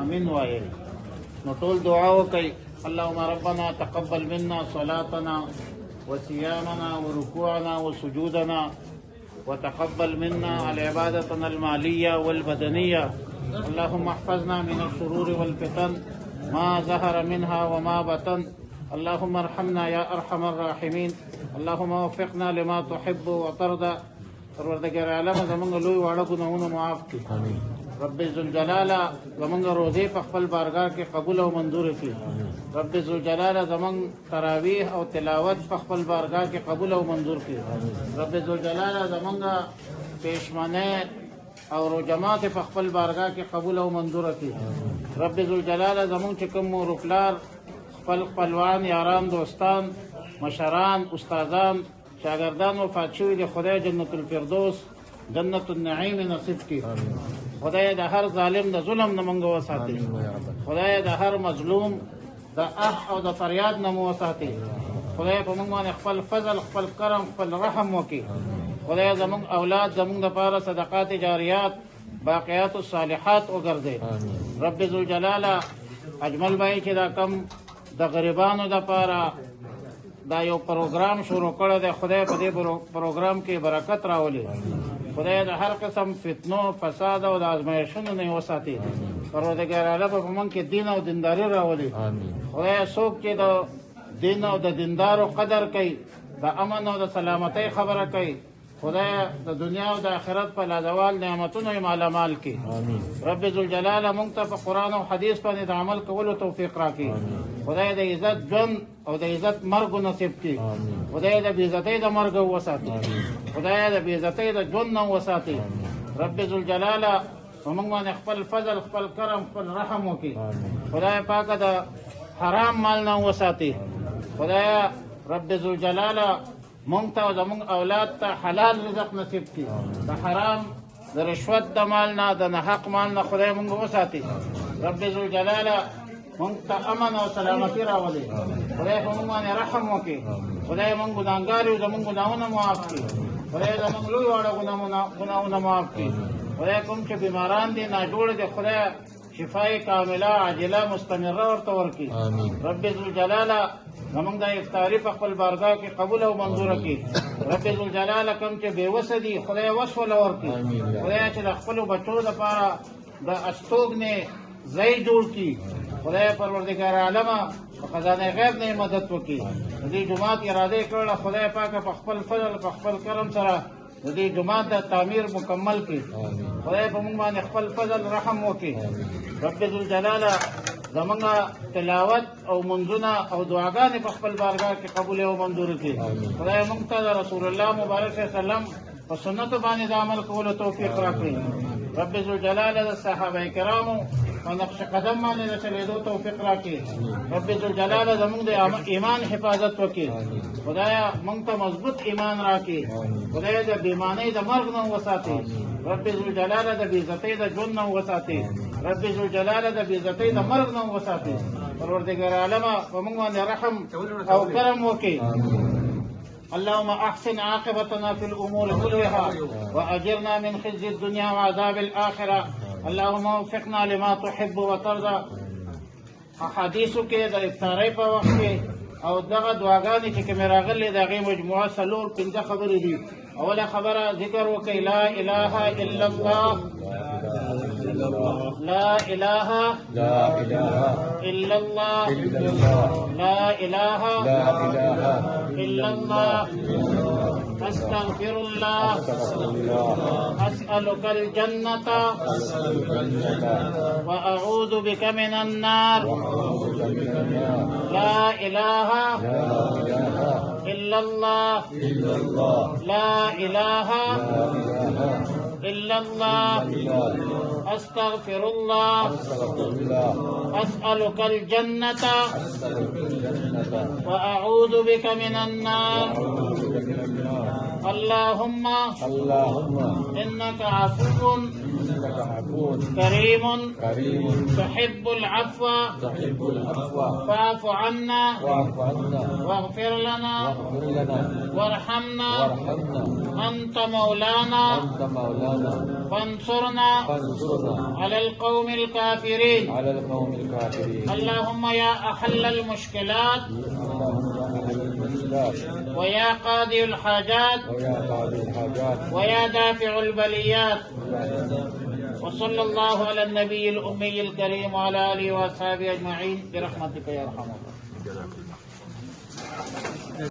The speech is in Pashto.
امين وایي. نو ټول دعا وکړئ. اللهم ربنا تقبل منا صلاتنا وصيامنا وركوعنا وسجودنا وتقبل منا العبادتنا المالية والبدنية. اللهم احفظنا من الشرور والفتن ما ظهر منها وما بطن. اللهم ارحمنا يا ارحم الراحمين. اللهم وفقنا لما تحب وترضى. پروردگار عالم زمونږ لوی واړه ګناهونه معاف کړي. رب ذوالجلاله زمونږ روزې په خپل بارګاه کې قبول او منظور کړي. رب ذوالجلاله زمونږ تراویح او تلاوت په خپل بارګاه کې قبول او منظور کړي. رب ذوالجلاله زمونږ پېشمنۍ او روجمات په خپل بارګاه کې قبول او منظور کړي. رب ذوالجلاله زمونږ چې کوم مور و پلار خپل خپلوان یاران دوستان مشران استادان شاگردان وفات شوي دي، خدای جنت الفردوس جنت النعیم نصیب کړي. خدای د هر ظالم د ظلم نه موږ وساتي. خدای د هر مظلوم د اح او د فریاد نه مو وساتي. خدای په موږ باندې خپل فضل خپل کرم خپل رحم وکړي. خدای زموږ اولاد زموږ لپاره صدقات جاریات باقیات الصالحات وګرځي. رب ذوالجلاله اجمل بای چې دا کم د غریبانو لپاره دا یو پروګرام شروع کړی دی، خدای په دې پروګرام کې برکت راولي. خدای د هر قسم فتنو فساد او د ازمایښتونو نه وساتي. پروردګار عالم په موږ کې دین او دینداري راولي. خدای څوک چې د دین او د دیندارو قدر کوي د امن او د سلامتۍ خبره کوي، خدای د دنیا او د آخرت په لازوال نعمتونو یې مالامال کړي. رب ذوالجلاله موږ ته په قرآن او حدیث باندې د عمل کولو توفیق راکړي. خدای د عزت ژوند او د عزت مرګ نصیب کړي. خدای د بېعزتۍ د مرګ وساتي. خدای د بېعزتۍ د ژوند نه وساتي. رب ذوالجلاله په موږ باندې خپل فضل خپل کرم خپل رحم وکړي. خدای پاکه د حرام مال نه وساتي. خدای رب ذوالجلاله مونږ ته او زمونږ اولاد ته حلال رزق نصیب کړي. د حرام د رشوت د مال نه د ناحق مال نه خدای مونږ وساتي. رب ذوالجلاله مونږ ته امن او سلامتي راولي. خدای په مونږ باندې رحم وکړي. خدای مونږ ګناهګار یو زمونږ ګناهونه معاف کړي. خدای زمونږ لوی واړه ګناهونه معاف کړي. خدای کوم چې بیماران دي ناجوړه دي خدای شفای کامله عاجله مستمره ورته ورکړي. رب ذوالجلاله زمونږ د افطاري په خپل بارګاه کې قبول او منظوره کړي. رب ذوالجلاله کوم چې بېوسه دي خدای وس وله ورکړي. خدای چې د خپلو بچو لپاره د استوګنې ځای جوړ کړي. خدای پروردګار عالمه په خزانه غیب نه مدد وکړي. د دې جومات اراده کړله خدای پاکه په خپل فضل په خپل کرم سره د دې جومات د تعمیر مکمل کړي. خدای په موږ باندې خپل فضل رحم وکړي. رب ذوالجلاله زمونږ تلاوت او منځونه او دعاګانې په خپل بارګاه کې قبول او منظور کړي. خدای موږ ته د رسول الله مبارک صلی الله علیه وسلم په سنتو باندې د عمل کولو توفیق راکړي. رب ذوالجلاله د صحابه کرامو او نقش قدم باندې د چلېدو توفیق راکړي. رب ذوالجلاله زموږ د ایمان حفاظت وکړي. خدایا موږ ته مضبوط ایمان راکړي. خدای د بېمانۍ د مرګ نه وساتي. رب ذوالجلاله د بېعزتۍ د ژوند نه وساتي. رب ذوالجلاله د بېعزتۍ د مرګ نه وساتي. پروردګار عالمه په موږ باندې رحم او کرم وکړي. اللهم احسن عاقبتنا في الامور كلها واجرنا من خزي الدنيا وعذاب الاخره. اللهم وفقنا لما تحب وترضى. احادیثو کې د افطارۍ په وخت کې او دغه دعاګانې چې کومې راغلې د هغې مجموعه څلور پنځه خبرې دي. اوله خبره ذکر وکړئ لا اله الا الله لا اله الا الله لا اله الا الله استغفر الله اسالك الجنه واعوذ بك من النار لا اله الا الله لا اله الا الله استغفر الله اسالك الجنه واعوذ بك من النار اللهم إنك عفو كريم تحب العفو فاعف عنا واغفر لنا وارحمنا أنت مولانا فانصرنا على القوم الكافرين. اللهم يا أحل المشكلات ويا قاضي الحاجات ويا دافع البليات. وصلى الله على النبي الأمي الكريم وعلى آله وأصحابه أجمعين برحمتك يا أرحم الراحمين.